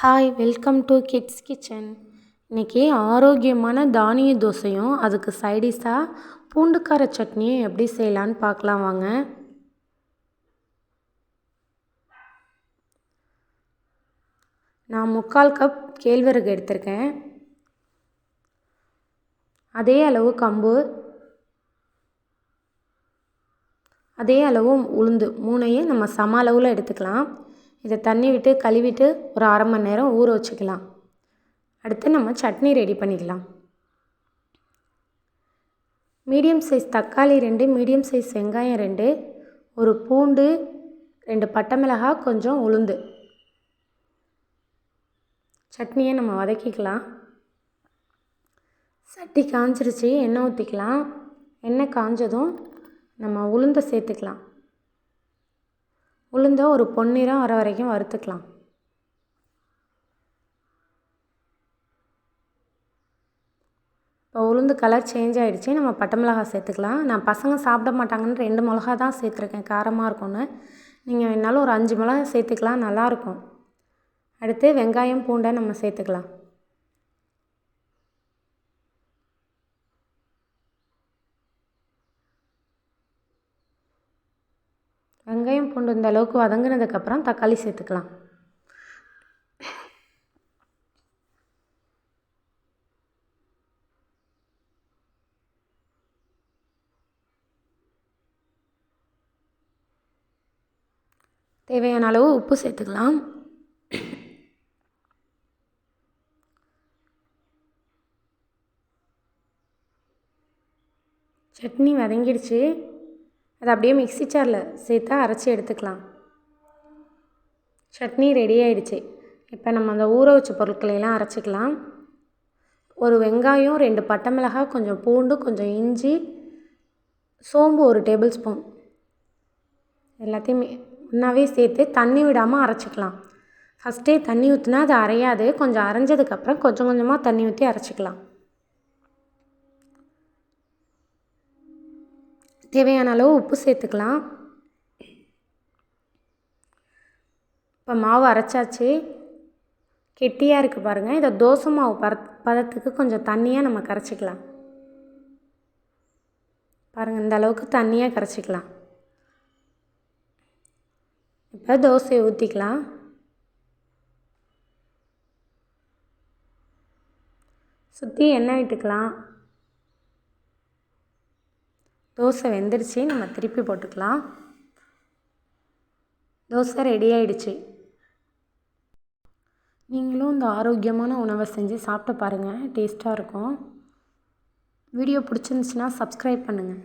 Hi, welcome to kids kitchen. இன்றைக்கி ஆரோக்கியமான தானிய தோசையும் அதுக்கு சைடிஷாக பூண்டுக்கார சட்னியும் எப்படி செய்யலான்னு பார்க்கலாம் வாங்க. நான் 3/4 கப் கேழ்வரகு எடுத்திருக்கேன். அதே அளவு கம்பு, அதே அளவு உளுந்து, 3ஐயும் நம்ம சம அளவில் எடுத்துக்கலாம். இதை தண்ணி விட்டு கழுவிட்டு ஒரு 1/2 மணி நேரம் ஊற வச்சுக்கலாம். அடுத்து நம்ம சட்னி ரெடி பண்ணிக்கலாம். மீடியம் சைஸ் தக்காளி 2, மீடியம் சைஸ் வெங்காயம் 2, ஒரு பூண்டு, 2 பட்டை மிளகாய், கொஞ்சம் உளுந்து. சட்னியை நம்ம வதக்கிக்கலாம். சட்டி காஞ்சிருச்சு, எண்ணெய் ஊற்றிக்கலாம். எண்ணெய் காஞ்சதும் நம்ம உளுந்தை சேர்த்துக்கலாம். உளுந்தை ஒரு பொன்னிறம் வர வரைக்கும் வறுத்துக்கலாம். இப்போ உளுந்து கலர் சேஞ்ச் ஆகிடுச்சு. நம்ம பட்டை மிளகாய் சேர்த்துக்கலாம். நான் பசங்க சாப்பிட மாட்டாங்கன்னு 2 மிளகா தான் சேர்த்துருக்கேன், காரமாக இருக்கும்னு. நீங்கள் வேணாலும் ஒரு 5 மிளகா சேர்த்துக்கலாம், நல்லாயிருக்கும். அடுத்து வெங்காயம், பூண்டை நம்ம சேர்த்துக்கலாம். வெங்காயம், பூண்டு இந்த அளவுக்கு வதங்கினதுக்கப்புறம் தக்காளி சேர்த்துக்கலாம். தேவையான அளவு உப்பு சேர்த்துக்கலாம். சட்னி வதங்கிடுச்சு. அதை அப்படியே மிக்ஸி ஜாரில் சேர்த்து அரைச்சி எடுத்துக்கலாம். சட்னி ரெடி ஆகிடுச்சு. இப்போ நம்ம அந்த ஊற வச்ச பொருட்களையெல்லாம் அரைச்சிக்கலாம். ஒரு வெங்காயம், 2 பட்டை மிளகாய், கொஞ்சம் பூண்டு, கொஞ்சம் இஞ்சி, சோம்பு 1 டேபிள் ஸ்பூன் எல்லாத்தையுமே ஒன்றாவே சேர்த்து தண்ணி விடாமல் அரைச்சிக்கலாம். ஃபஸ்ட்டே தண்ணி ஊற்றினா அது அரையாது. கொஞ்சம் அரைஞ்சதுக்கப்புறம் கொஞ்சம் கொஞ்சமாக தண்ணி ஊற்றி அரைச்சிக்கலாம். தேவையான அளவு உப்பு சேர்த்துக்கலாம். இப்போ மாவு அரைச்சாச்சு. கெட்டியாக இருக்குது பாருங்கள். இதை தோசை மாவு பதத்துக்கு கொஞ்சம் தண்ணியாக நம்ம கரைச்சிக்கலாம். பாருங்கள், இந்த அளவுக்கு தண்ணியாக கரைச்சிக்கலாம். இப்போ தோசையை ஊற்றிக்கலாம். சுற்றி எண்ணெய் விட்டுக்கலாம். தோசை வெந்துருச்சு, நம்ம திருப்பி போட்டுக்கலாம். தோசை ரெடி ஆகிடுச்சு. நீங்களும் இந்த ஆரோக்கியமான உணவை செஞ்சு சாப்பிட்டு பாருங்கள், டேஸ்ட்டாக இருக்கும். வீடியோ பிடிச்சிருந்துச்சுன்னா சப்ஸ்கிரைப் பண்ணுங்கள்.